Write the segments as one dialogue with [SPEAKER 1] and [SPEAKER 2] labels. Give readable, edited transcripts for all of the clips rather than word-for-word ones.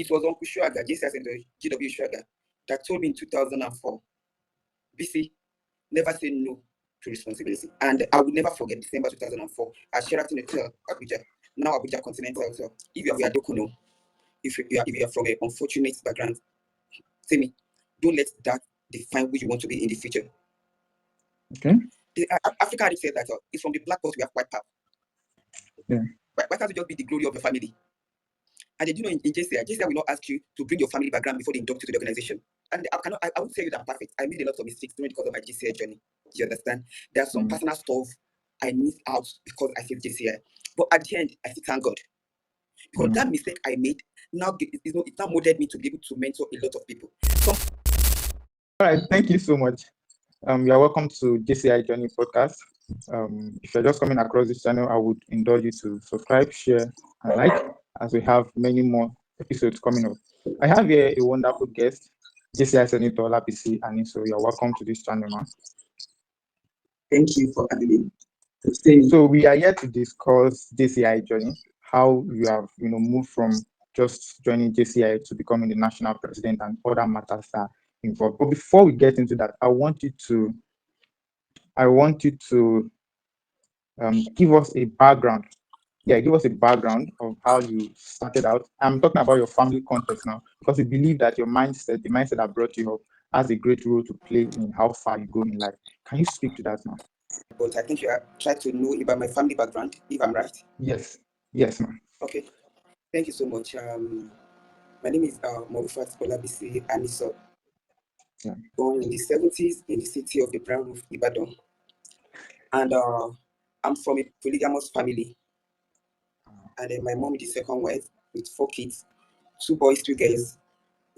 [SPEAKER 1] It was Uncle Shuaga, JCI Center, GW Shuaga, that told me in 2004, BC, never say no to responsibility. And I will never forget December 2004 at Sheraton Hotel, Abuja, now Abuja Continental Hotel. If you are Dokuno, if you are from an unfortunate background, tell me, don't let that define who you want to be in the future.
[SPEAKER 2] Okay.
[SPEAKER 1] The African adage said that it's from the black pot we have white pap.
[SPEAKER 2] Yeah.
[SPEAKER 1] Why can't it just be the glory of the family? And then, in JCI will not ask you to bring your family background before they induct you to the organization. And I won't tell you that I'm perfect. I made a lot of mistakes because of my JCI journey. Do you understand? There's some personal stuff I missed out because I failed JCI. But at the end, I still thank God. Because that mistake I made now it now molded me to be able to mentor a lot of people.
[SPEAKER 2] All right, thank you so much. You are welcome to JCI Journey Podcast. If you're just coming across this channel, I would indulge you to subscribe, share, and like, as we have many more episodes coming up. I have here a wonderful guest, JCI Senator Olabisi Aniso. You're welcome to this channel, man.
[SPEAKER 1] Thank you for having me.
[SPEAKER 2] So we are here to discuss JCI journey, how you have moved from just joining JCI to becoming the national president and other matters that are involved. But before we get into that, I want you to give us a background. Yeah, give us a background of how you started out. I'm talking about your family context now, because we believe that the mindset that brought you up, has a great role to play in how far you go in life. Can you speak to that now?
[SPEAKER 1] But I think you are trying to know about my family background, if I'm right.
[SPEAKER 2] Yes, ma'am.
[SPEAKER 1] Okay, thank you so much. My name is Morufat Olabisi Aniso.
[SPEAKER 2] Yeah.
[SPEAKER 1] Born in the 70s in the city of the Brown Roof, Ibadan. And I'm from a polygamous family. And then my mom is the second wife with 4 kids, 2 boys, 2 girls.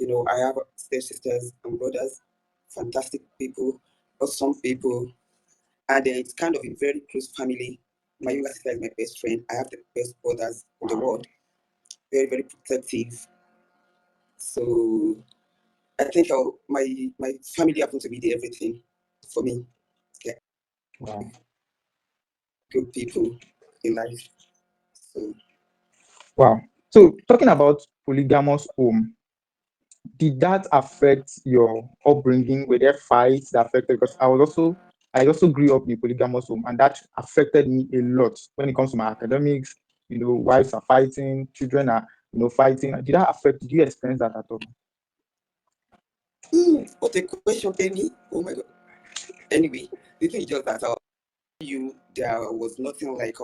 [SPEAKER 1] I have stepsisters and brothers, fantastic people, awesome people. And it's kind of a very close family. My younger sister is my best friend. I have the best brothers in the world. Very, very protective. So I think my family happens to be the everything for me. Yeah.
[SPEAKER 2] Wow.
[SPEAKER 1] Good people in life. So.
[SPEAKER 2] Wow. So talking about polygamous home, did that affect your upbringing? Were there fights that affected? Because I also grew up in a polygamous home, and that affected me a lot when it comes to my academics. Wives are fighting, children are fighting. Did that affect? Did you experience that at all?
[SPEAKER 1] What a question, Penny. Oh my God. Anyway, the thing is just that there was nothing like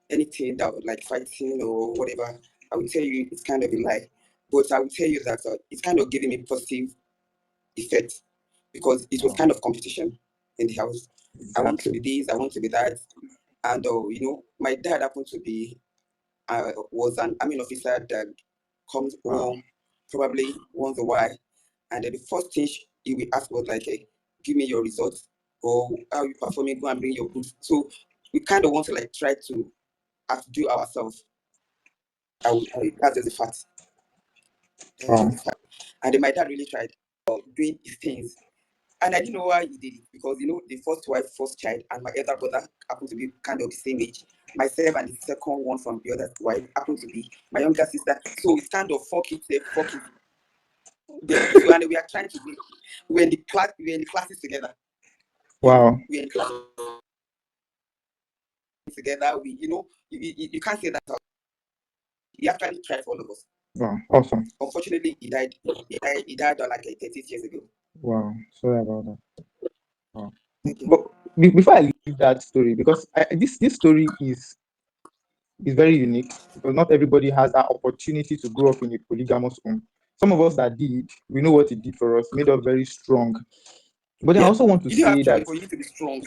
[SPEAKER 1] anything that was like fighting or whatever. I would tell you it's kind of a lie. But I would tell you that it's kind of giving me positive effect, because it was kind of competition in the house. Exactly. I want to be this, I want to be that. And my dad happened to be was an army officer that comes home probably once a while, and then the first thing he will ask was like, hey, give me your results, or how you performing, go and bring your books. So we kind of want to like try to outdo ourselves. That's just the fact. And then my dad really tried doing his things. And I didn't know why he did it, because the first wife, first child, and my elder brother happened to be kind of the same age. Myself and the second one from the other wife happened to be my younger sister. So it's kind of 4 kids there, 4 kids. So, and we are trying to do. We're in the classes together.
[SPEAKER 2] Wow.
[SPEAKER 1] We're in the classes together. You can't say that. He actually tried for all of us.
[SPEAKER 2] Wow, awesome.
[SPEAKER 1] Unfortunately, he died. He died like 30 years ago.
[SPEAKER 2] Wow, sorry about that. Wow. But before I leave that story, because this story is very unique, because not everybody has that opportunity to grow up in a polygamous home. Some of us that did, we know what it did for us, made us very strong. But then I also want to say that
[SPEAKER 1] you need to be strong.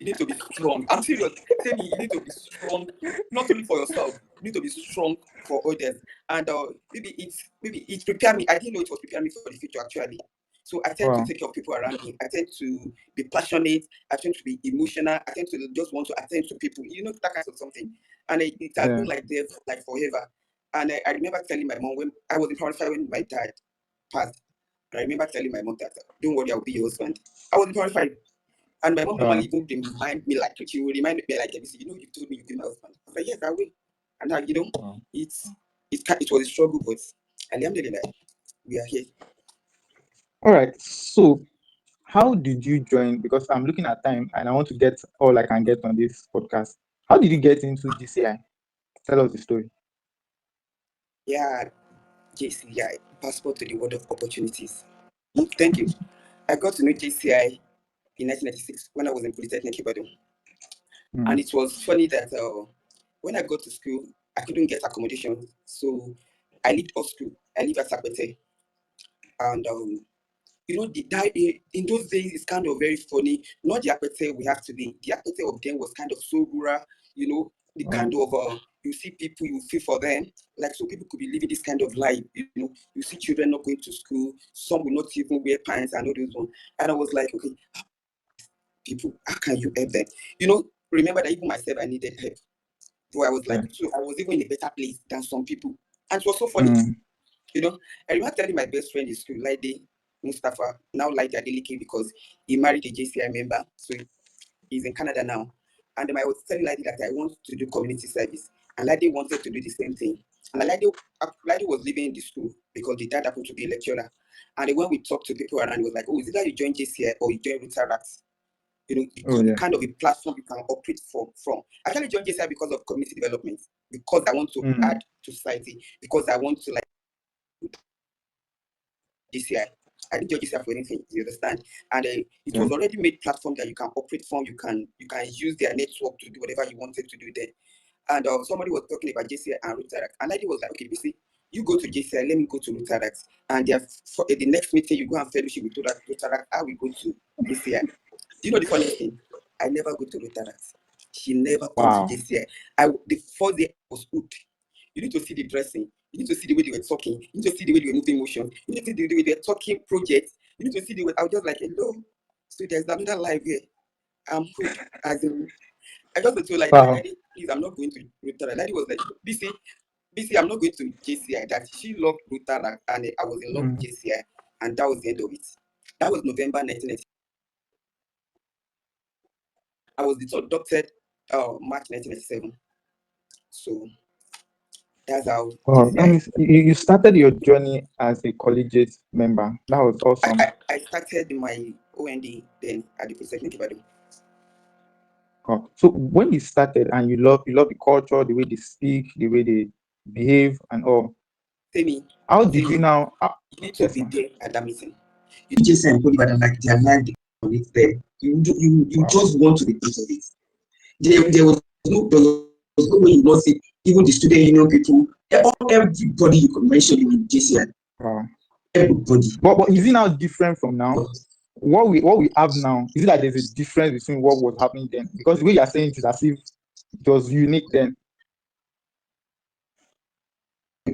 [SPEAKER 1] You need to be strong. I'm serious. Tell me, you need to be strong, not only for yourself. You need to be strong for others. And maybe it's prepared me. I didn't know it was preparing me for the future actually. So I tend to take care of people around me. I tend to be passionate. I tend to be emotional. I tend to just want to attend to people. That kind of something. And it has been like there like forever. And I remember telling my mom when I was in primary 5 when my dad passed. I remember telling my mom that, don't worry, I'll be your husband. I was in primary 5. And my mom normally even remind me, like, she will remind me, like, you told me you'd be my husband. I was like, yes, I will. And it was a struggle, but Alhamdulillah, we are here.
[SPEAKER 2] All right. So how did you join? Because I'm looking at time and I want to get all I can get on this podcast. How did you get into JCI? Tell us the story.
[SPEAKER 1] Yeah, JCI, passport to the world of opportunities. Thank you. I got to know JCI in 1996 when I was in Polytechnic Ibadan. And it was funny that when I got to school, I couldn't get accommodation. So I lived off school. I lived at Sakwete. And in those days, it's kind of very funny. Not the Akpete we have today. The Akpete of them was kind of so rural, the kind of, you see people, you feel for them. Like, so people could be living this kind of life, you see children not going to school, some will not even wear pants and all those ones. And I was like, okay, people, how can you help them? Remember that even myself, I needed help. So I was like,
[SPEAKER 2] Yeah.
[SPEAKER 1] so I was even in a better place than some people. And it was so funny. I remember telling my best friend in school, Laide Mustafa, now Laide Adeleke, because he married a JCI member. So he's in Canada now. And I was telling Laide that I want to do community service. And Laide wanted to do the same thing. And Laide was living in the school because the dad happened to be a lecturer. And then when we talked to people around, it was like, oh, is it that you join JCI or you join Rotaract?
[SPEAKER 2] Oh yeah.
[SPEAKER 1] Kind of a platform you can operate from. I actually joined JCI because of community development, because I want to add to society, because I want to like JCI. I didn't join JCI for anything, you understand? And it was already made platform that you can operate from. You can use their network to do whatever you wanted to do there. And somebody was talking about JCI and Rotaract, and lady was like, okay, see, you go to JCI, let me go to Rotaract. And for the next meeting, you go and fellowship with Rotaract. I will go to JCI. Do you know the funny thing? I never go to Rotaract. She never comes to
[SPEAKER 2] Wow.
[SPEAKER 1] JCI. The first day I was hooked. You need to see the dressing. You need to see the way they were talking. You need to see the way they were moving motion. You need to see the way they were talking projects. You need to see the way I was just like, hello. So there's another life here. I'm hooked. As in, I just told like that,
[SPEAKER 2] Wow.
[SPEAKER 1] Daddy, please, I'm not going to Rotaract. Daddy was like, BC, I'm not going to JCI. That she loved Rotaract and I was in love with JCI. And that was the end of it. That was November 1990. I was adopted March 1997. So that's how
[SPEAKER 2] Wow. That
[SPEAKER 1] JCI.
[SPEAKER 2] means you started your journey as a collegiate member. That was awesome.
[SPEAKER 1] I started my OND then at the Polytechnic Ibadan.
[SPEAKER 2] Wow. So when you started and you love the culture, the way they speak, the way they behave, and all.
[SPEAKER 1] Tell
[SPEAKER 2] How did you
[SPEAKER 1] me,
[SPEAKER 2] now?
[SPEAKER 1] you need to
[SPEAKER 2] Yes,
[SPEAKER 1] be
[SPEAKER 2] ma'am.
[SPEAKER 1] there at that meeting. You JCI and Poly Ibadan, like their life, it's there. You
[SPEAKER 2] Wow.
[SPEAKER 1] just want to be part of it. There was no way you not see even the student union people, everybody you could mention in JCI,
[SPEAKER 2] Wow.
[SPEAKER 1] everybody.
[SPEAKER 2] But is it now different from now? What we have now, is it that there's a difference between what was happening then? Because the way you're saying it is as if it was unique then.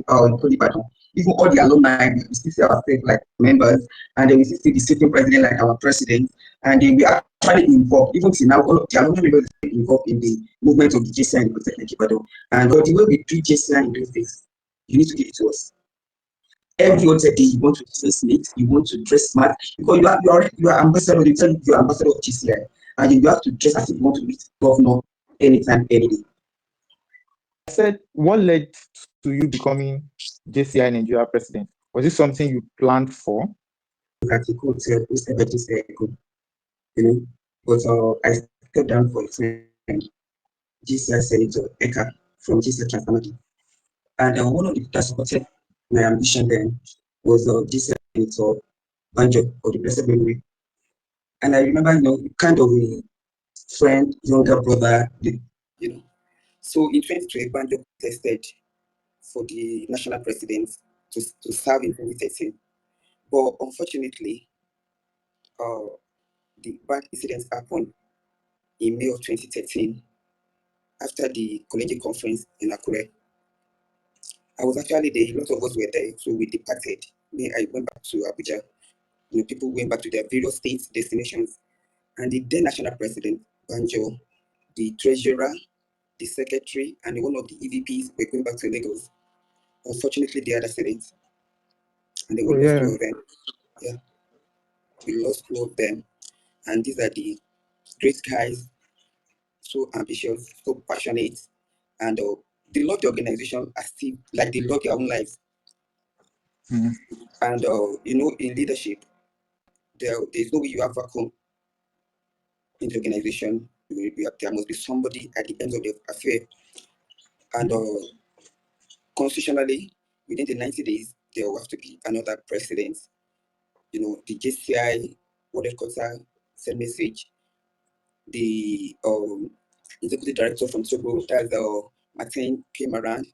[SPEAKER 1] Holy Bible. Even all the alumni, we still see ourselves like members, and then we still see the sitting president like our president, and then we are actually involved. Even till now, all of the alumni members are involved in the movement of the JCI and the Polytechnic Ibadan. And but the way we do JCI in those days, you need to give it to us. Every other day, you want to dress neat, you want to dress smart, because you are ambassador. They tell you you're ambassador of JCI, and you have to dress as if you want to meet governor anytime, any day.
[SPEAKER 2] I said, what led to you becoming JCI Nigeria president? Was this something you planned for?
[SPEAKER 1] That you could post ever JCI, but I stepped down for a time. JCI Senator Eka from JCI Transformative. And one of the that supported my ambition then was JCI Senator Banjo of the Blessed Memory. And I remember, kind of a friend, younger brother, So in 2012, Banjo tested for the national president to serve in 2013. But unfortunately, uh, the bad incidents happened in May of 2013 after the collegiate conference in Akure. I was actually there. A lot of us were there, so we departed. I went back to Abuja. People went back to their various states, destinations, and the then national president, Banjo, the treasurer, the secretary, and one of the EVPs were going back to Lagos. Unfortunately, they had accidents, and they
[SPEAKER 2] Oh
[SPEAKER 1] were lost two
[SPEAKER 2] yeah.
[SPEAKER 1] of them. Yeah, we lost two of them, and these are the great guys, so ambitious, so passionate, and they love the organization as still like they love their own lives.
[SPEAKER 2] Mm.
[SPEAKER 1] And in leadership, there's no way you have vacuum in the organization. There must be somebody at the end of the affair. And constitutionally, within the 90 days, there will have to be another president. The JCI, what headquarter, send message. The executive director from Togo, that's Martin, came around,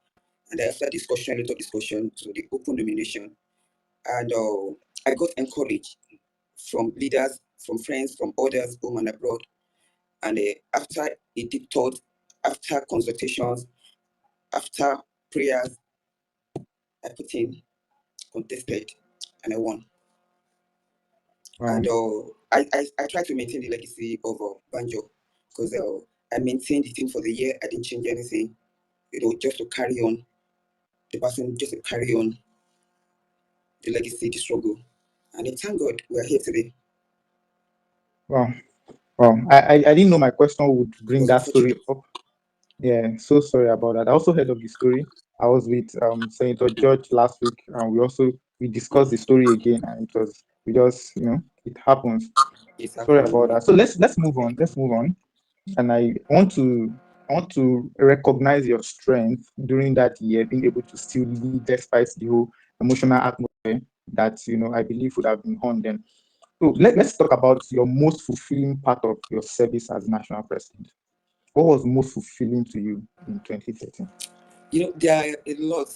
[SPEAKER 1] and after discussion, a lot of discussion, to the open nomination. And I got encouraged from leaders, from friends, from others, home and abroad. And after a deep thought, after consultations, after prayers, I put in, contested, and I won.
[SPEAKER 2] Wow.
[SPEAKER 1] And I try to maintain the legacy of Banjo, because I maintained the thing for the year. I didn't change anything, just to carry on the person, just to carry on the legacy, the struggle. And thank God we are here today.
[SPEAKER 2] Wow. Wow. I didn't know my question would
[SPEAKER 1] It
[SPEAKER 2] bring
[SPEAKER 1] was
[SPEAKER 2] that story
[SPEAKER 1] unfortunate.
[SPEAKER 2] up. Yeah, so sorry about that. I also heard of the story. I was with Senator George last week, and we discussed the story again, and we just it happens.
[SPEAKER 1] It's
[SPEAKER 2] Sorry about
[SPEAKER 1] happened.
[SPEAKER 2] that. So let's move on. Let's move on. And I want to recognize your strength during that year, being able to still lead despite the whole emotional atmosphere that I believe would have been on then. So let's talk about your most fulfilling part of your service as national president. What was most fulfilling to you in 2013?
[SPEAKER 1] There are a lot.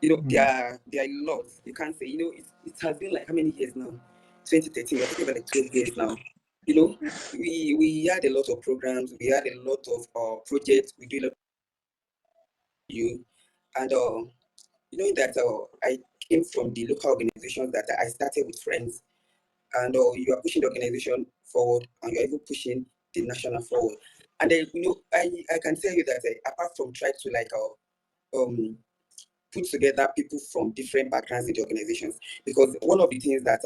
[SPEAKER 2] Hmm.
[SPEAKER 1] There are a lot. You can't say. It has been like how many years now? 2013. We're talking about like 12 years now. You know, we had a lot of programs. We had a lot of projects. We did a lot of you, and that I came from the local organizations that I started with friends, and you are pushing the organization forward, and you're even pushing the national forward. And then I can tell you that apart from trying to like um put together people from different backgrounds in the organizations, because one of the things that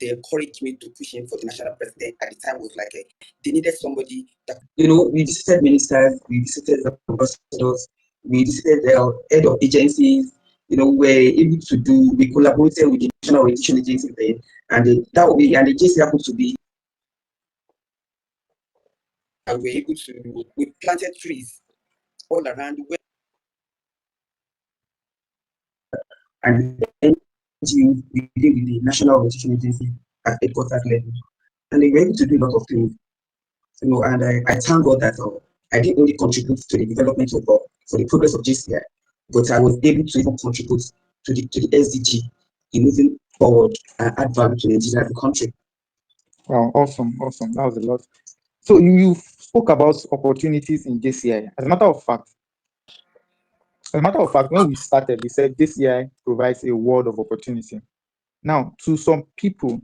[SPEAKER 1] they encouraged me to push in for the national president at the time was like they needed somebody that we visited ministers, we visited the ambassadors, we visited the head of agencies. We're able to we collaborated with the national orientation agency then, and that way, and the JC happened to be, and we planted trees all around where, and then we did with the national orientation agency at headquarters level, and they were able to do a lot of things. And I thank God that I didn't only contribute to the development of for the progress of JCI, but I was able to even contribute to the SDG in moving forward and add value to Nigeria as a country.
[SPEAKER 2] Wow, awesome, awesome. That was a lot. So you spoke about opportunities in JCI. As a matter of fact, when we started, we said JCI provides a world of opportunity. Now, to some people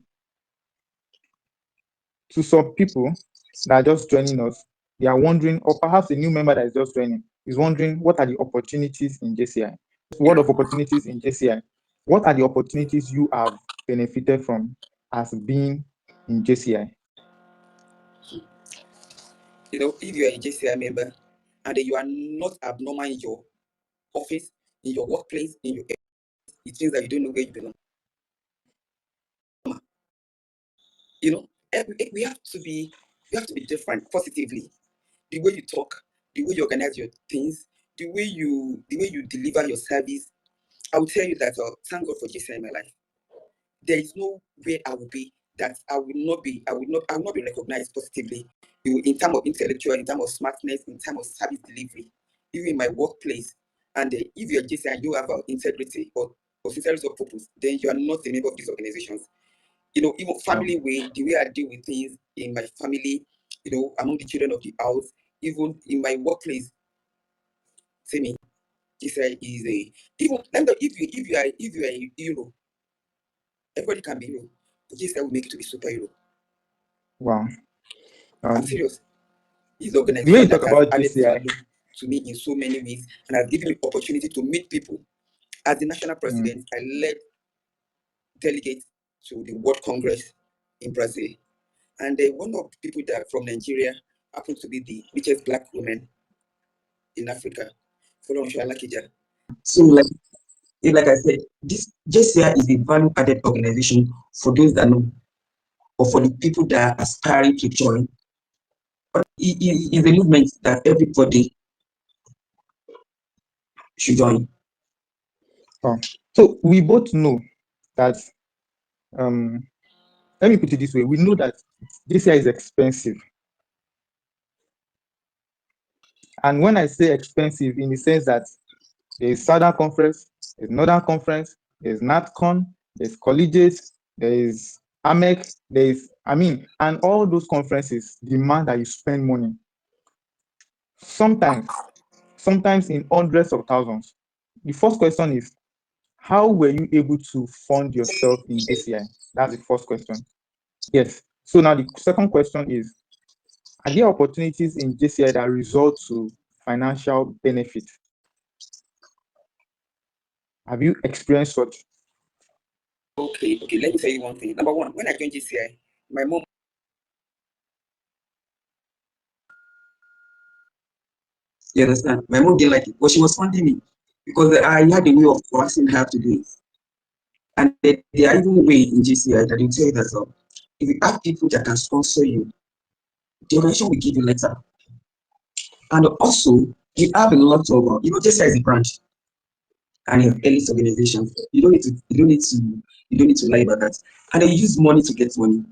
[SPEAKER 2] that are just joining us, they are wondering, or perhaps a new member that is just joining is wondering, what are the opportunities in JCI? World of opportunities in JCI. What are the opportunities you have benefited from as being in JCI?
[SPEAKER 1] If you are a JCI member and you are not abnormal in your office, in your workplace, it means that you don't know where you belong. You know, we have to be different positively. The way you talk, the way you organize your things, the way you deliver your service. I will tell you that thank God for JCI in my life. There is no way I will be that I will not be recognized positively in terms of intellectual, in terms of smartness, in terms of service delivery, even in my workplace. And if you're JCI and you have integrity or sincerity of purpose, then you are not a member of these organizations. Even
[SPEAKER 2] Wow.
[SPEAKER 1] family way, the way I deal with things in my family, among the children of the house, even in my workplace, see me, JCI is a even if you are a hero, everybody can be hero. But JCI will make you to be superhero.
[SPEAKER 2] Wow.
[SPEAKER 1] I'm
[SPEAKER 2] Um,
[SPEAKER 1] serious. It's the
[SPEAKER 2] the way you
[SPEAKER 1] organization that
[SPEAKER 2] talk
[SPEAKER 1] has
[SPEAKER 2] about
[SPEAKER 1] added
[SPEAKER 2] JCI,
[SPEAKER 1] value to me in so many ways and has given me opportunity to meet people. As the national
[SPEAKER 2] mm,
[SPEAKER 1] president, I led delegates to the World Congress in Brazil. And one of the people that from Nigeria happened to be the richest black woman in Africa, Folorunso Alakija. So, like, like I said, this JCI is a value-added organization for those that know, or for the people that are aspiring to join. But it is a movement that everybody should join.
[SPEAKER 2] Wow. So we both know that, let me put it this way, we know that JCI is expensive. And when I say expensive, in the sense that there's Southern Conference, there's Northern Conference, there's NatCon, there's colleges, there is AMEC, and all those conferences demand that you spend money. Sometimes in hundreds of thousands. The first question is, how were you able to fund yourself in JCI? That's the first question. Yes. So now the second question is, are there opportunities in JCI that result to financial benefit? Have you experienced such?
[SPEAKER 1] Okay, let me tell you one thing. Number one, when I joined JCI, my mom, you understand? My mom didn't like it, but she was funding me because I had a way of asking her to do it. And there are even ways in JCI that will tell you that if you have people that can sponsor you, the organization will give you letter. And also, you have a lot of, JCI is a branch and an elite organization. You don't need to lie about that. And they use money to get money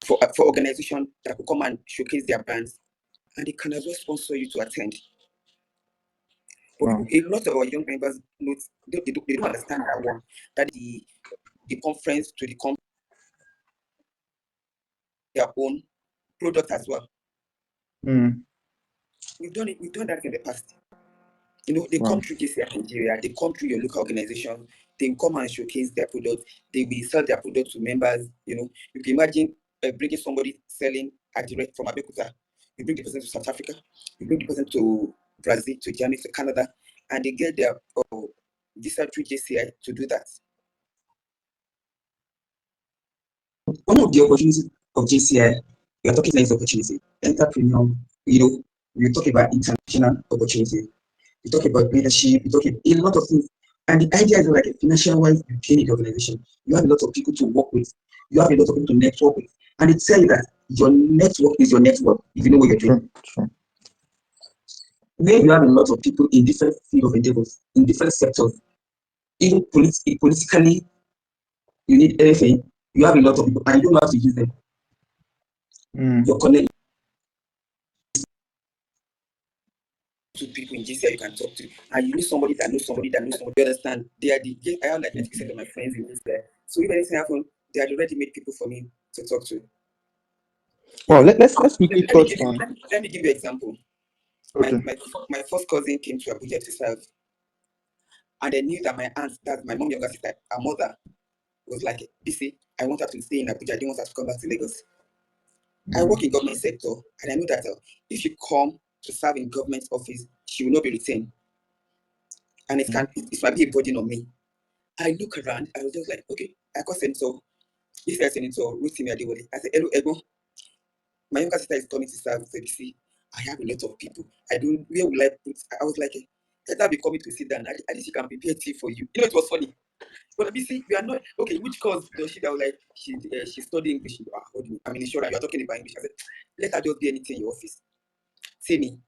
[SPEAKER 1] for organizations that will come and showcase their brands, and they can as well sponsor you to attend. But
[SPEAKER 2] Wow.
[SPEAKER 1] a lot of our young members they don't understand that one. That the conference to the their own product as well.
[SPEAKER 2] Mm.
[SPEAKER 1] We've done that in the past. They
[SPEAKER 2] Wow.
[SPEAKER 1] come through JCI Nigeria, they come through your local organization, they come and showcase their product, they will sell their product to members. You can imagine bringing somebody selling a direct from Abeokuta, you bring the person to South Africa, you bring the person to Brazil, to Germany, to Canada, and they get their visa through JCI to do that. One of the opportunities of JCI, we are talking about opportunity, entrepreneur, we talk about international opportunity. You talk about leadership, you talk about a lot of things. And the idea is like a financial wise, you gain in the organization. You have a lot of people to work with. You have a lot of people to network with. And they tell you that your network is your network if you know what you're doing.
[SPEAKER 2] True.
[SPEAKER 1] Where you have a lot of people in different field of endeavors, in different sectors, even politically, you need anything, you have a lot of people and you don't know how to use them. You're connected to people in JCI you can talk to, and you need somebody that knows somebody that knows somebody. You understand? I have like 90% of my friends in JCI. So if anything happens, they are already made people for me to talk to.
[SPEAKER 2] Well, let's quickly touch on.
[SPEAKER 1] Let me give you an example.
[SPEAKER 2] Okay.
[SPEAKER 1] My first cousin came to Abuja to serve, and they knew that my aunt, that's my mom's younger sister, her mother was like, "BC, I want her to stay in Abuja. I didn't want her to come back to Lagos." I work in government sector, and I know that if you come to serve in government office, she will not be retained, and it might be a burden on me. I look around, I was just like, okay, I call Senator, this is Senator Rotimi Adewale. I said, hello, Ego. My younger sister is coming to serve. So you see, I have a lot of people. Where will I put? I was like, let her be coming to sit down. At least she can prepare tea for you. It was funny. But you see, we are not, okay, which course does she, that was like, she's studying English. I mean, sure, you're talking about English. I said, let her just be anything in your office. See me.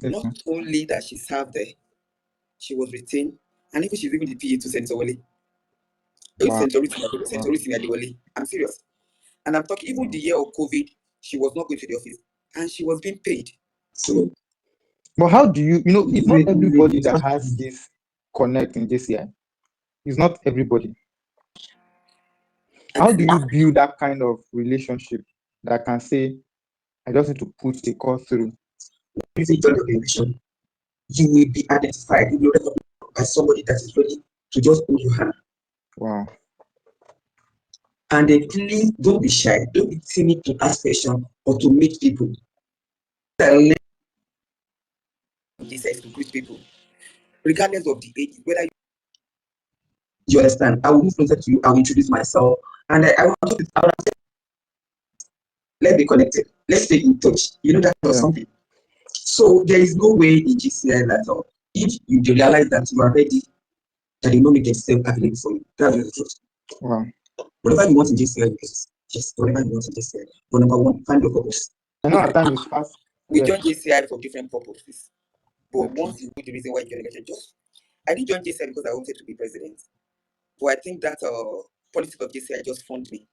[SPEAKER 1] Not only that she served there, she was retained, and even she's even the PA to Senator Wale.
[SPEAKER 2] Wow.
[SPEAKER 1] I'm serious. And I'm talking, even the year of COVID, she was not going to the office and she was being paid. So,
[SPEAKER 2] but how do you, it's not everybody that has this connect in JCI. It's not everybody. How do you build that kind of relationship that can say, I just need to put a call through?
[SPEAKER 1] If you join the organization, you will be identified, you will be recognized by somebody that is ready to just hold your hand.
[SPEAKER 2] Wow.
[SPEAKER 1] And then please don't be shy, don't be timid to ask questions or to meet people. This is to greet people, regardless of the age, whether you understand. I will move closer to you, I will introduce myself, and I want to let's be connected, let's stay in touch. That or something. So there is no way in JCI that if you realize that you are ready that they will not make themselves available for you. That's just the truth.
[SPEAKER 2] Wow.
[SPEAKER 1] Whatever you want in JCI, just whatever you want in JCI. But number one, find your purpose.
[SPEAKER 2] I know our time is fast.
[SPEAKER 1] We
[SPEAKER 2] Yeah.
[SPEAKER 1] join JCI for different purposes. But
[SPEAKER 2] Okay.
[SPEAKER 1] once you know the reason why you joined, I didn't join JCI because I wanted to be president. But I think that politics of JCI just funded me.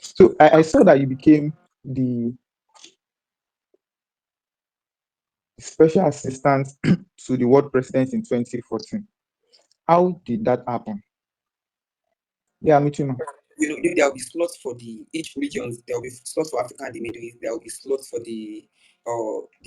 [SPEAKER 2] So I saw that you became the special assistant to the world president in 2014. How did that happen? Yeah, me too, man.
[SPEAKER 1] There will be slots for each region. There will be slots for Africa and the Middle East. There will be slots for the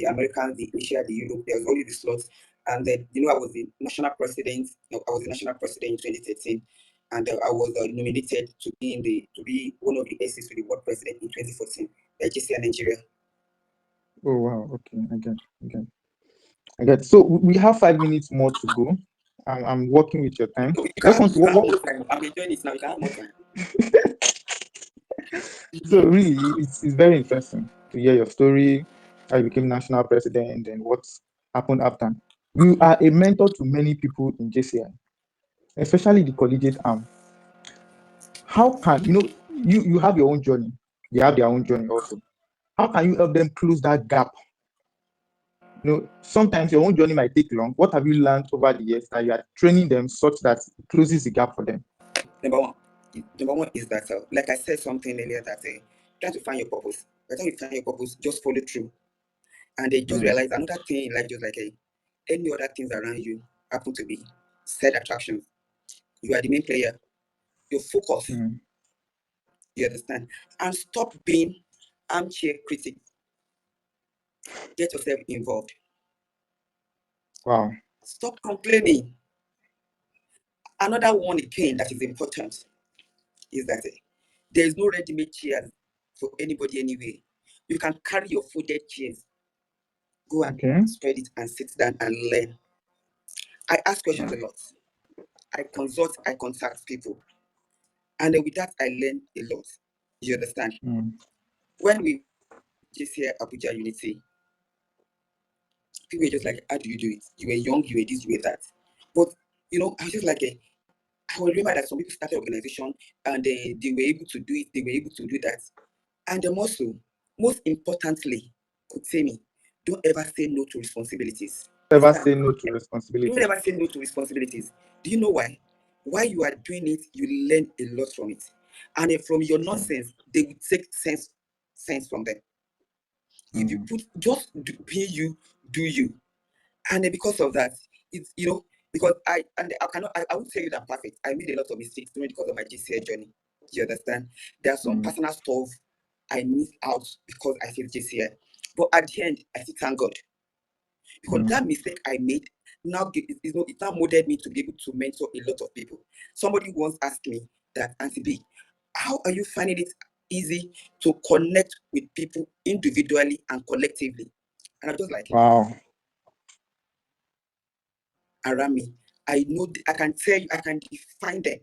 [SPEAKER 1] Americans, the Asia, the Europe. There was only the slots. And then I was the national president. I was the national president in 2013, and I was nominated to be one of the aces to the world president in 2014 by JCI Nigeria.
[SPEAKER 2] Oh wow. Okay, I get. So we have 5 minutes more to go. I'm working with your time.
[SPEAKER 1] You
[SPEAKER 2] I just
[SPEAKER 1] can
[SPEAKER 2] want to
[SPEAKER 1] have
[SPEAKER 2] what,
[SPEAKER 1] more time. I'm enjoying it now. You can have more time.
[SPEAKER 2] so really it's very interesting to hear your story, how you became national president and what happened after. You are a mentor to many people in JCI, especially the collegiate arm. How can you have your own journey, they have their own journey also. How can you help them close that gap? Sometimes your own journey might take long. What have you learned over the years that you are training them such that it closes the gap for them?
[SPEAKER 1] Number one is that, like I said something earlier, that try to find your purpose. By the time you find your purpose, just follow through. And they just realize another thing in life, just like any other things around you happen to be set attractions. You are the main player. You focus. You understand? And stop being armchair critic. Get yourself involved.
[SPEAKER 2] Wow.
[SPEAKER 1] Stop complaining. Another one again that is important is that there is no ready-made chairs for anybody anyway. You can carry your folded chairs, go and spread it and sit down and learn. I ask questions a lot. I consult, I contact people. And then with that, I learn a lot. You understand? When we JCI Abuja Unity, people were just like, how do you do it? You were young, you were this, you were that. But, I was just like, I will remember that some people started organization and they were able to do it, they were able to do that. And then also, most importantly, could say me, don't ever say no to responsibilities.
[SPEAKER 2] Ever say no to
[SPEAKER 1] Don't
[SPEAKER 2] responsibility?
[SPEAKER 1] ever say no to responsibilities. Do you know why? While you are doing it, you learn a lot from it. And from your nonsense, they will take sense from them. If you just be you, do you. And then because of that, it's because I won't tell you that I'm perfect. I made a lot of mistakes during the course of my JCI journey. Do you understand? There are some personal stuff I missed out because I failed JCI. But at the end, I still thank God. Because that mistake I made now it now molded me to be able to mentor a lot of people. Somebody once asked me that, Auntie B, how are you finding it easy to connect with people individually and collectively? And I'm just like,
[SPEAKER 2] wow.
[SPEAKER 1] Around me, I know, I can tell you, I can define them.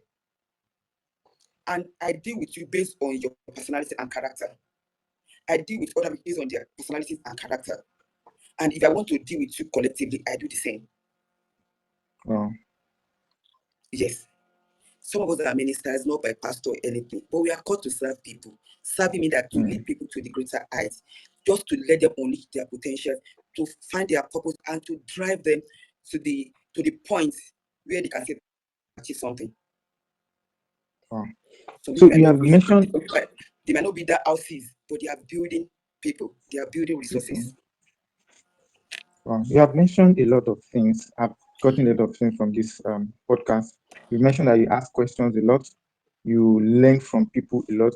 [SPEAKER 1] And I deal with you based on your personality and character. I deal with other people based on their personalities and character. And if I want to deal with you collectively, I do the same.
[SPEAKER 2] Wow.
[SPEAKER 1] Yes. Some of us are ministers, not by pastor or anything, but we are called to serve people. Serving means that to lead people to the greater heights, just to let them unleash their potential, to find their purpose, and to drive them to the point where they can say achieve something.
[SPEAKER 2] Wow.
[SPEAKER 1] So
[SPEAKER 2] you have mentioned
[SPEAKER 1] they might not be that houses, but they are building people. They are building resources.
[SPEAKER 2] Wow. You have mentioned a lot of things. I've gotten a lot of things from this podcast. You mentioned that you ask questions a lot. You learn from people a lot.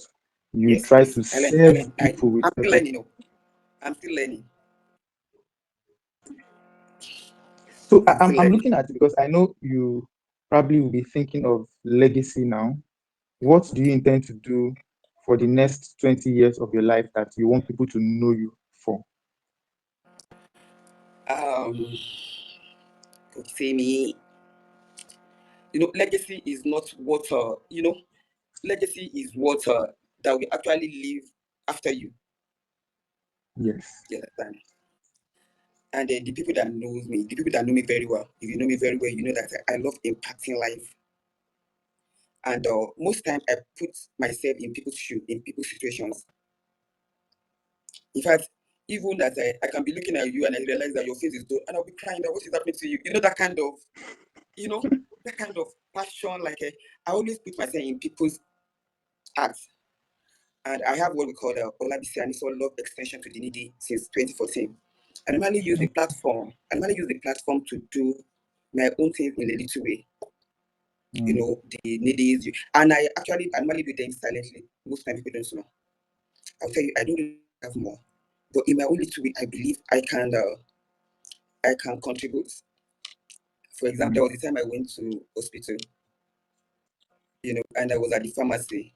[SPEAKER 2] You try to serve people with
[SPEAKER 1] I'm still learning. I'm still learning.
[SPEAKER 2] So I'm looking at it because I know you probably will be thinking of legacy now. What do you intend to do for the next 20 years of your life that you want people to know you for?
[SPEAKER 1] Could say me, legacy is not what legacy is what that will actually live after you.
[SPEAKER 2] Yes.
[SPEAKER 1] You understand? And the people that knows me, the people that know me very well, if you know me very well, you know that I love impacting life. And most time I put myself in people's shoes, in people's situations. In fact, even that I can be looking at you and I realize that your face is dull, and I'll be crying that what is happening to you? You know, that kind of, you know, that kind of passion. Like I always put myself in people's hearts. And I have what we call the Olabisi Aniso Love Extension to the Needy since 2014. I normally use the platform. I normally use the platform to do my own things in a little way. You know, the needies. And I normally do them silently. Most time people don't know. I'll tell you, I don't really have more. But in my own little way, I believe I can contribute. For example, there was the time I went to hospital, you know, and I was at the pharmacy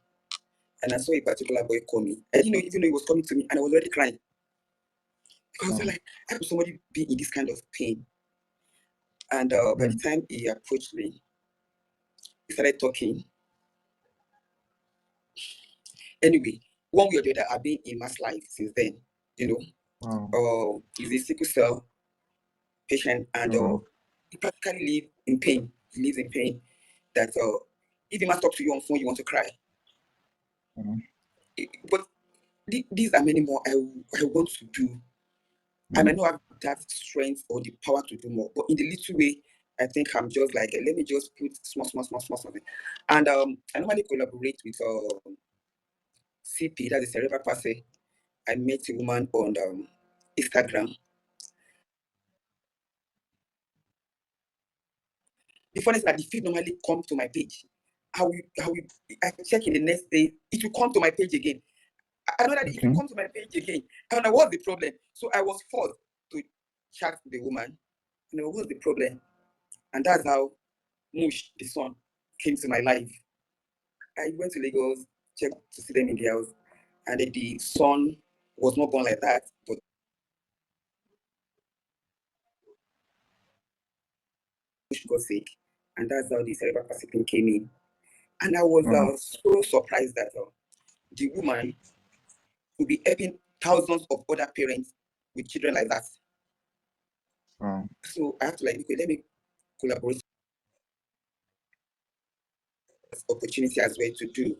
[SPEAKER 1] and I saw a particular boy call me. I didn't know even though he was coming to me and I was already crying. Because I was like, how could somebody be in this kind of pain? And by the time he approached me, he started talking. Anyway, one way or the other, I've been in mass life since then, you know. He's a sickle cell patient and he practically lives in pain. He lives in pain. That if he must talk to you on phone, you want to cry. But these are many more I want to do. I might not have that strength or the power to do more, but in the little way, I think I'm just like, let me just put small something. And I normally collaborate with CP, that's the cerebral palsy. I met a woman on Instagram. The funny is that the feed normally come to my page. I check in the next day, it will come to my page again. I know that it will come to my page again. And what's the problem? So I was forced to chat the woman. You know, what's the problem? And that's how Mush, the son, came to my life. I went to Lagos, checked to see them in the house, and the son was not born like that, but Mush got sick, and that's how the cerebral palsy thing came in. And I was so surprised that the woman would be helping thousands of other parents with children like that. So I have to like, okay, let me collaborate opportunity as well to do.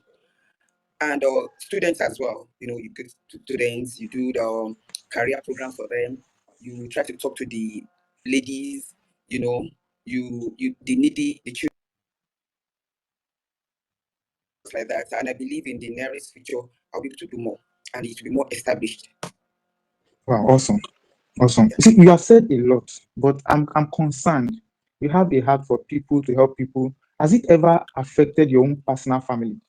[SPEAKER 1] And students as well, you know, you get students, you do the career program for them, you try to talk to the ladies, you know, you the needy, the children like that. And I believe in the nearest future, I'll be able to do more and it will be more established.
[SPEAKER 2] Wow, awesome. Awesome. You see, you have said a lot, but I'm concerned. You have a heart for people to help people. Has it ever affected your own personal family?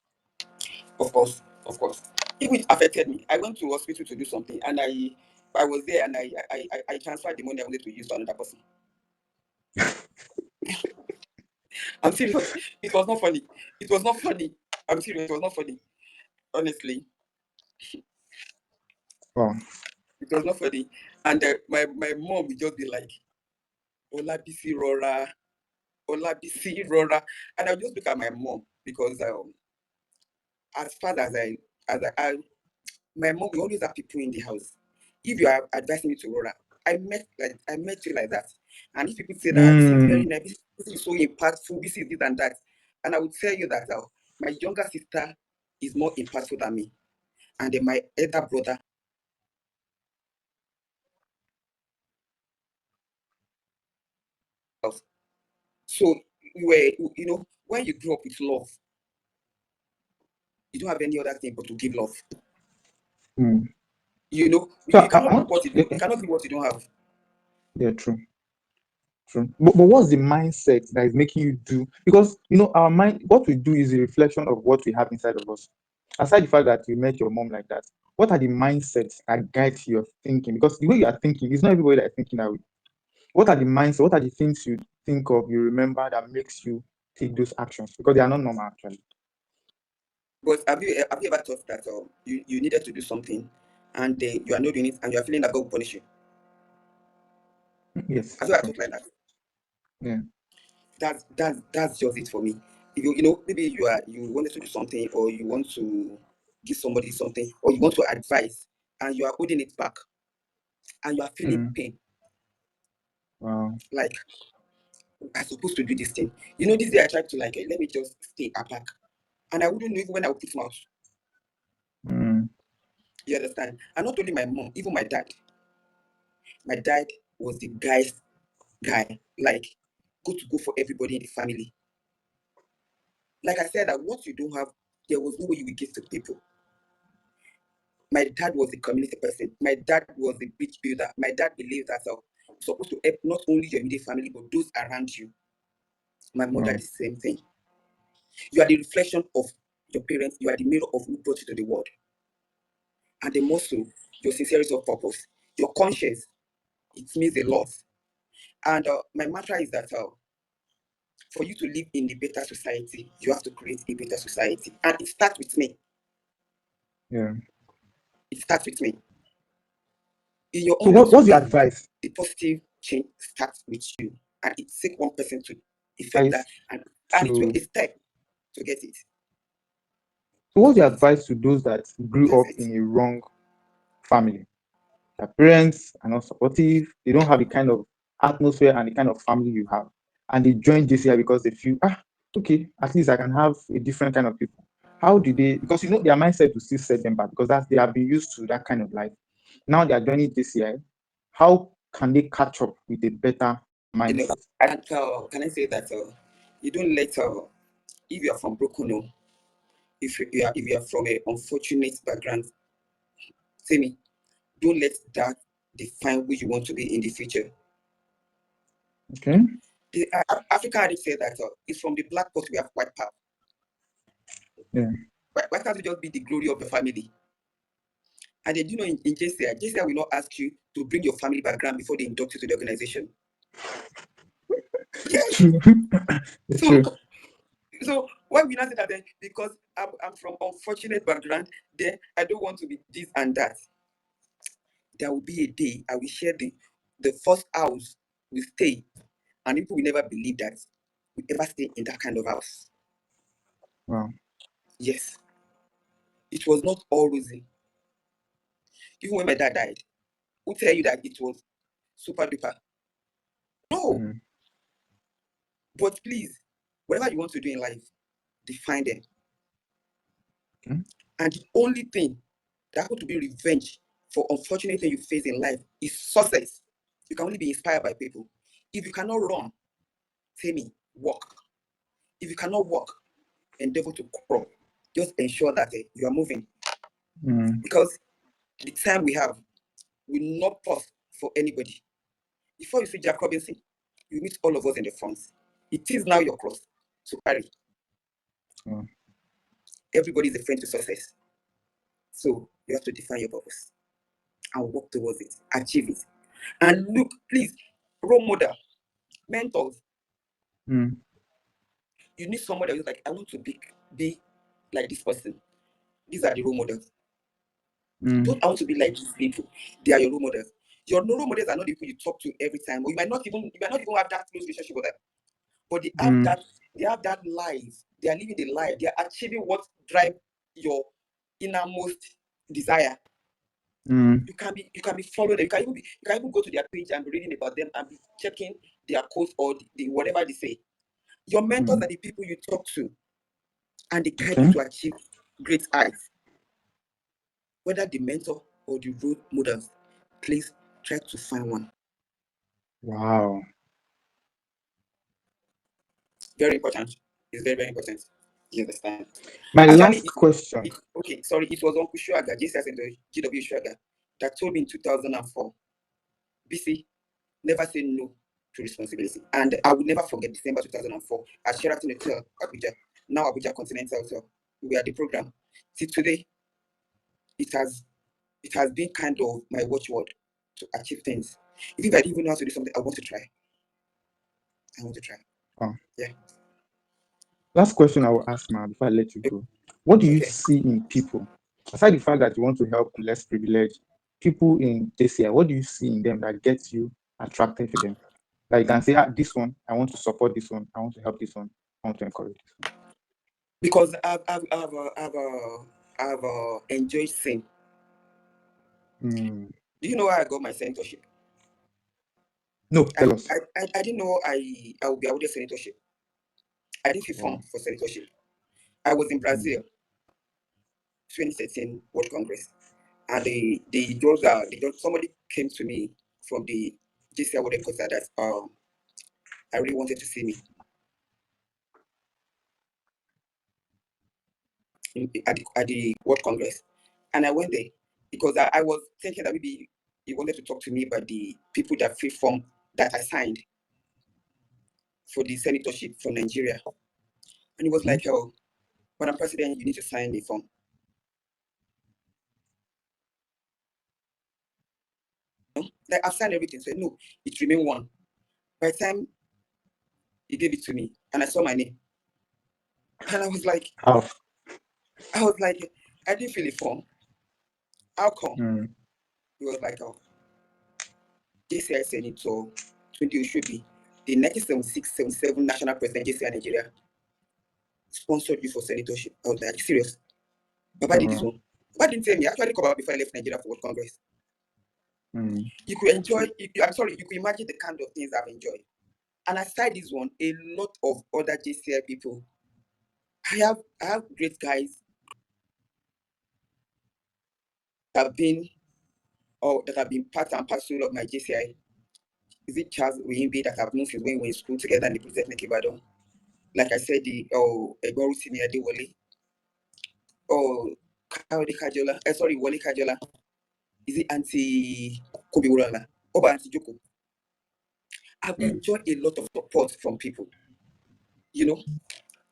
[SPEAKER 1] Of course, of course. Even it affected me. I went to hospital to do something and I was there and I transferred the money I wanted to use to another person. I'm serious. It was not funny. It was not funny. I'm serious. It was not funny. Honestly,
[SPEAKER 2] Wow.
[SPEAKER 1] it was not funny. And my mom would just be like, Olabisi Rora, Olabisi Rora. And I would just look at my mom because as far as my mom, we always have people in the house. If you are advising me to Rora, I met you like that. And if people say that this is very nice, this is so impactful, this is this and that. And I would tell you that my younger sister is more impactful than me. And then my elder brother. So you know, when you grow up with love, you don't have any other thing but to give love. You know,
[SPEAKER 2] So
[SPEAKER 1] you cannot give what you
[SPEAKER 2] okay.
[SPEAKER 1] you cannot give what you don't have.
[SPEAKER 2] Yeah, true. True. But what's the mindset that is making you do? Because our mind, what we do is a reflection of what we have inside of us. Aside the fact that you met your mom like that, what are the mindsets that guide your thinking? Because the way you are thinking, it's not everybody that is thinking that way. What are the mindset? What are the things you think of, you remember that makes you take those actions? Because they are not normal actually.
[SPEAKER 1] But have you ever thought that you needed to do something and you are not doing it and you are feeling that God will punish you?
[SPEAKER 2] Yes,
[SPEAKER 1] Have you ever
[SPEAKER 2] true.
[SPEAKER 1] thought like that?
[SPEAKER 2] Yeah.
[SPEAKER 1] That's just it for me. If you know, maybe you wanted to do something or you want to give somebody something or you want to advise and you are holding it back and you are feeling pain.
[SPEAKER 2] Wow.
[SPEAKER 1] Like, I'm supposed to do this thing. This day I tried to like, let me just stay apart. And I wouldn't know even when I would put mouth.
[SPEAKER 2] Mm.
[SPEAKER 1] You understand? And not only my mom, even my dad. My dad was the guy's guy. Like, go for everybody in the family. Like I said, that what you don't have, there was no way you would give to people. My dad was a community person. My dad was a bridge builder. My dad believed that you're supposed to help not only your immediate family, but those around you. My mother,
[SPEAKER 2] Wow.
[SPEAKER 1] the same thing. You are the reflection of your parents. You are the mirror of who brought you to the world. And the more so, your sincerity of purpose, your conscience, it means a lot. And my mantra is that for you to live in a better society, you have to create a better society. And it starts with me.
[SPEAKER 2] Yeah.
[SPEAKER 1] It starts with me. In your
[SPEAKER 2] So
[SPEAKER 1] own house
[SPEAKER 2] what's your
[SPEAKER 1] today,
[SPEAKER 2] advice?
[SPEAKER 1] the positive change starts with you. And it takes one person to effect that.
[SPEAKER 2] Advice
[SPEAKER 1] And it will
[SPEAKER 2] to
[SPEAKER 1] a step to get it.
[SPEAKER 2] so what's
[SPEAKER 1] To
[SPEAKER 2] your
[SPEAKER 1] get it.
[SPEAKER 2] advice to those that grew
[SPEAKER 1] That's
[SPEAKER 2] up
[SPEAKER 1] it.
[SPEAKER 2] in a wrong family? Their parents are not supportive, they don't have the kind of atmosphere and the kind of family you have. And they join JCI because they feel, okay, at least I can have a different kind of people. How do they, because their mindset will still set them back because they have been used to that kind of life. Now they are joining JCI. How can they catch up with a better mindset?
[SPEAKER 1] And can I say that you don't let if you are from broken home, if you are from an unfortunate background, say me, don't let that define who you want to be in the future.
[SPEAKER 2] Okay.
[SPEAKER 1] The African adage say that it's from the black pot we have white power.
[SPEAKER 2] Yeah.
[SPEAKER 1] Why can't you just be the glory of the family? And then in JCI will not ask you to bring your family background before they induct you to the organization. Yes.
[SPEAKER 2] True. It's
[SPEAKER 1] So
[SPEAKER 2] true.
[SPEAKER 1] so why we not say that then? Because I'm from unfortunate background, then I don't want to be this and that. There will be a day I will share the first house we stay, and people will never believe that we ever stay in that kind of house.
[SPEAKER 2] Wow.
[SPEAKER 1] Yes, it was not all rosy. Even when my dad died, who tell you that it was super duper? No,
[SPEAKER 2] Mm.
[SPEAKER 1] but please, whatever you want to do in life, define them.
[SPEAKER 2] Okay.
[SPEAKER 1] And the only thing that could be revenge for unfortunate thing you face in life is success. You can only be inspired by people. If you cannot run, tell me, walk. If you cannot walk, endeavor to crawl. Just ensure that you are moving.
[SPEAKER 2] Mm.
[SPEAKER 1] Because the time we have will not pause for anybody. Before you see Jack Robinson, you meet all of us in the front. It is now your cross to carry.
[SPEAKER 2] Wow.
[SPEAKER 1] Everybody is a friend to success. So you have to define your purpose and work towards it, achieve it. And look, please, role model, mentors.
[SPEAKER 2] Mm.
[SPEAKER 1] You need someone that is like, I want to be like this person. These are the role models.
[SPEAKER 2] Mm.
[SPEAKER 1] Don't want to be like these people. They are your role models. Your role models are not the people you talk to every time, or you might not even have that close relationship with them. But
[SPEAKER 2] Mm.
[SPEAKER 1] they have that life. They are living the life. They are achieving what drive your innermost desire.
[SPEAKER 2] Mm.
[SPEAKER 1] You can be following them. You can even go to their page and be reading about them and be checking their quotes or the whatever they say. Your mentors
[SPEAKER 2] Mm.
[SPEAKER 1] are the people you talk to and they guide you
[SPEAKER 2] Okay.
[SPEAKER 1] to achieve great heights. Whether the mentor or the role models, please try to find one.
[SPEAKER 2] Wow.
[SPEAKER 1] Very important. It's very, very important. You understand?
[SPEAKER 2] My
[SPEAKER 1] Actually,
[SPEAKER 2] last question.
[SPEAKER 1] okay, sorry, it was Uncle Shuaga, JCS and the GW Shuaga, that told me in 2004, BC, never say no to responsibility. And I will never forget December 2004 at Sheraton Hotel, Abuja, now Abuja Continental Hotel. We are the program. Till today, it has been kind of my watchword to achieve things. If I didn't even know how to do something, I want to try. I want to try.
[SPEAKER 2] Wow.
[SPEAKER 1] Yeah.
[SPEAKER 2] Last question I will ask now before I let you go. What do you
[SPEAKER 1] Okay.
[SPEAKER 2] see in people, aside the fact that you want to help less privileged people in JCI? What do you see in them that gets you attracted to them? Like you can say, this one, I want to support this one, I want to help this one, I want to encourage this
[SPEAKER 1] Because I've enjoyed singing.
[SPEAKER 2] one.
[SPEAKER 1] Do you know why I got my censorship?
[SPEAKER 2] No, tell us.
[SPEAKER 1] I didn't know I would be awarded senatorship. I didn't feel form for senatorship. I was in Brazil, 2013 World Congress, and somebody came to me from the JCI World Headquarters that I really wanted to see me at the World Congress, and I went there because I was thinking that maybe he wanted to talk to me about the people that filled form that I signed for the senatorship from Nigeria, and he was like, "Oh, Madam President, you need to sign the form." Like I've signed everything. So no, it remained one. By the time he gave it to me, and I saw my name, and I was like,
[SPEAKER 2] How?
[SPEAKER 1] I didn't fill the form. How come? He was like, oh, JCI Senator 20 should be the 1976, 77 National President JCI Nigeria sponsored you for senatorship. I was like, serious? Baba did this one. Baba didn't tell me. I actually come out before I left Nigeria for World Congress. You could enjoy. I'm sorry. You could imagine the kind of things I've enjoyed. And aside this one, a lot of other JCI people. I have great guys that have been part and parcel of my JCI. Is it Charles Wimby that I've known since when we were in school together in the Polytechnic Ibadan? Like I said, Egboru Simi Adewale, Kayode Kajola, Wale Kajola. Is it Auntie Kobe Urala? Oba Auntie Joko? I've enjoyed a lot of support from people. You know,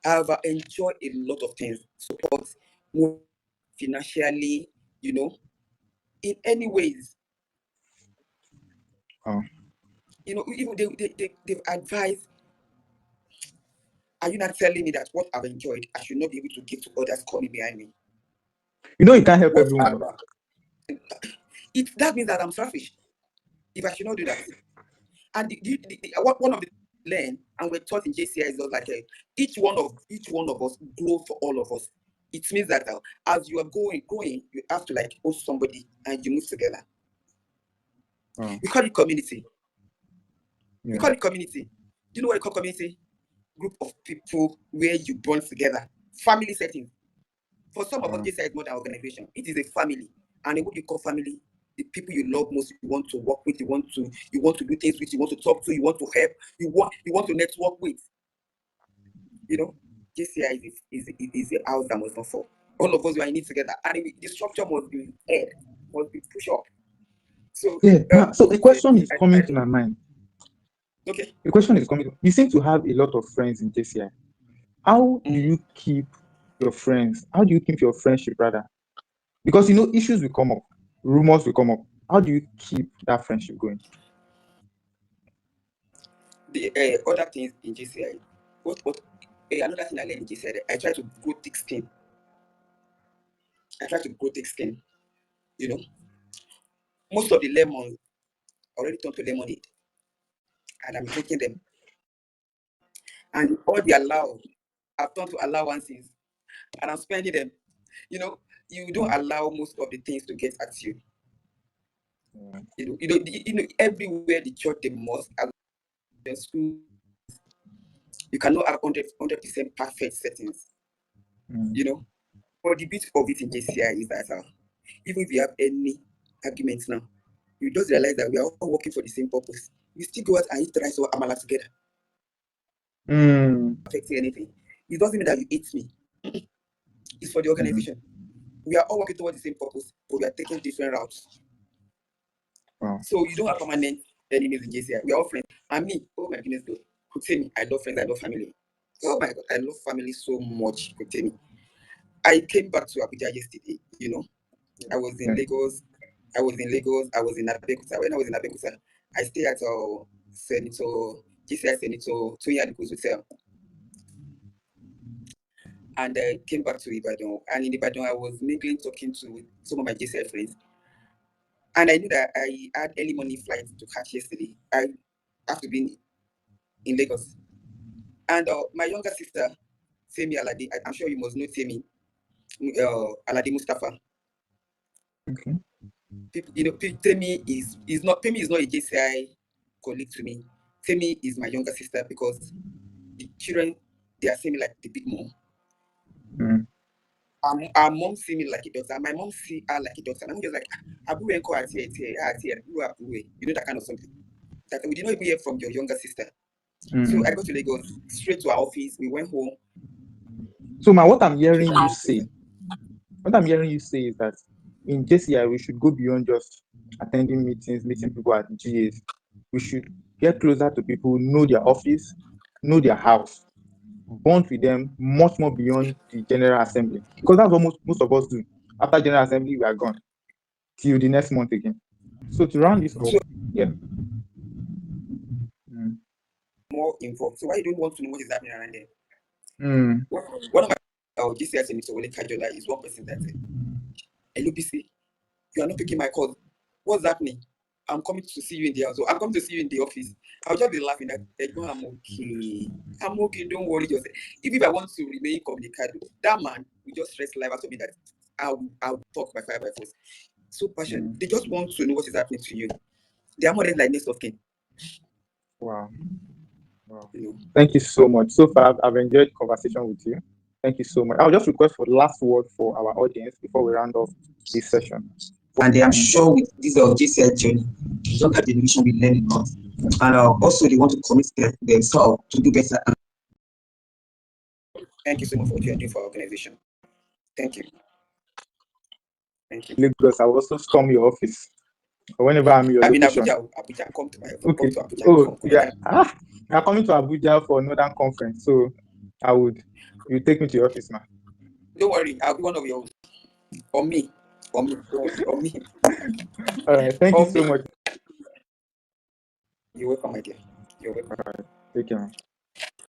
[SPEAKER 1] I've enjoyed a lot of things, support, more financially, you know, in any ways. You know, even they've advised. Are you not telling me that what I've enjoyed, I should not be able to give to others coming behind me?
[SPEAKER 2] You know, you can't help everyone.
[SPEAKER 1] That means that I'm selfish if I should not do that. And one of the learn and we're taught in JCI is like each one of us grow for all of us. It means that as you are growing, you have to like host somebody and you move together. We call it community. We call it community. Do you know what we call community? Group of people where you bond together. Family setting. For some of us, JCI is not an organization. It is a family. And what you call family, the people you love most, you want to work with, you want to do things with, you want to talk to, you want to help, you want to network with. You know, JCI is a house that must not fall. All of us are in it together, and the structure must be aired, must be pushed up. So
[SPEAKER 2] yeah. So a question is coming to my mind.
[SPEAKER 1] Okay.
[SPEAKER 2] The question is coming. You seem to have a lot of friends in JCI. How do you keep your friends? How do you keep your friendship rather? Because you know issues will come up, rumors will come up. How do you keep that friendship going?
[SPEAKER 1] The other things in JCI, another thing I learned in JCI, I try to grow thick skin. You know, most of the lemons already turned to lemonade, and I'm drinking them. And all the I've turned to allowances, and I'm spending them. You know, you don't allow most of the things to get at you. You know, everywhere the church, the mosque, the school, you cannot have 100% perfect settings. You know, but the beauty of it in JCI is that even if you have any arguments now, you just realize that we are all working for the same purpose. We still go out and eat rice or amala together. Affecting anything. It doesn't mean that you hate me. It's for the organization. We are all working towards the same purpose, but we are taking different routes. So you don't have permanent enemies in JCI. We are all friends. And me, oh my goodness, God, Kutemi, I love friends, I love family. Oh my God, I love family so much, Kutemi. I came back to Abuja yesterday, you know. I was in Lagos. I was in Abeokuta. When I was in Abeokuta, I stayed at JCI Senator Tony Adeko's hotel. And I came back to Ibadan. And in Ibadan, I was mingling, talking to some of my JCI friends. And I knew that I had early morning flight to catch yesterday. I have to be in Lagos. And my younger sister, Femi Alade, I'm sure you must know Femi, Alade Mustafa.
[SPEAKER 2] Okay.
[SPEAKER 1] Femi is not a JCI colleague to me. Femi is my younger sister because the children, they are seeing me like the big mom. Our mom see me like a doctor. My mom see her like a doctor. And I'm just like, Abu Enko at here, you know, that kind of something. That we did not even hear from your younger sister. So I go to Lagos, straight to our office. We went home.
[SPEAKER 2] So, what I'm hearing you say is that in JCI, we should go beyond just attending meetings, meeting people at GAs. We should get closer to people, know their office, know their house, bond with them much more beyond the General Assembly. Because that's what most of us do. After General Assembly, we are gone till the next month again. So to round this up, yeah.
[SPEAKER 1] More involved. So why you don't want to know what is happening around there? One of my GCI Mr. Wole Kajola is one person that said, Olabisi, you are not picking my call. What's happening? I'm coming to see you in the house. I'm coming to see you in the office. I'll just be laughing that I'm okay. I'm okay. Don't worry yourself. If I want to remain communicado, that man will just stress life out of me that I'll talk by fire by force. So passionate. They just want to know what is happening to you. They are more like next of kin.
[SPEAKER 2] Wow. Thank you so much. So far, I've enjoyed conversation with you. Thank you so much. I'll just request for the last word for our audience before we round off this session.
[SPEAKER 1] And I'm sure with this JCI journey, young generation will learn a lot. And also they want to commit themselves to do better. Thank you so much for what you are doing for our organization. Thank you. Thank you.
[SPEAKER 2] Lagos, I will also storm your office. Whenever I'm in your location.
[SPEAKER 1] Abuja, come to my office.
[SPEAKER 2] Okay.
[SPEAKER 1] Come to Abuja.
[SPEAKER 2] Yeah. I'm coming to Abuja for Northern Conference, so you take me to your office, man.
[SPEAKER 1] Don't worry, I'll be one of yours. Or me. Or me.
[SPEAKER 2] All right. Thank you so much.
[SPEAKER 1] You're welcome, my dear. You're welcome.
[SPEAKER 2] All right. Take care, man.